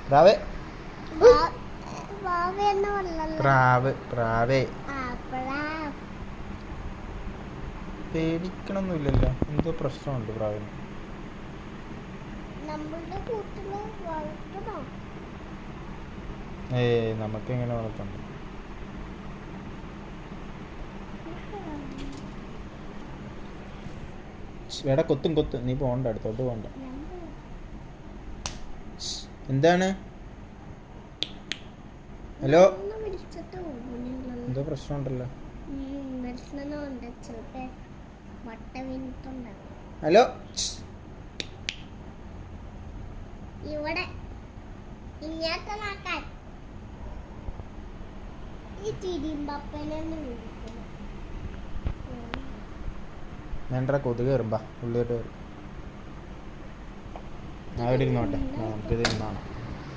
പ്രാവേ പ്രാവ് പ്രാവേ പേടിക്കണമൊന്നുമില്ലല്ലോ. എന്തോ പ്രശ്നമുണ്ട് പ്രാവിന്. നമുക്കെങ്ങനെ വളർത്തണ്ട. എടാ കൊത്തും കൊത്ത്. നീ പോണ്ട, അടുത്തോട്ട് പോണ്ട. എന്താണ്? ഹലോ, എന്തോ പ്രശ്നമുണ്ടല്ലോ. ഹലോ, ഇവിടെ ഇങ്ങോട്ട് നോക്കാൻ ഈ ചിരിമ്പപ്പനെന്ന് വിളിക്കുന്നു. വേണ്ട, കൊതുക് കയറുമ്പാ ഉള്ളിലോട്ട് കയറും. ഞാൻ ഇവിടെ ഇരുന്നോട്ടെ, നമുക്കിത് ഇരുന്നാണ്.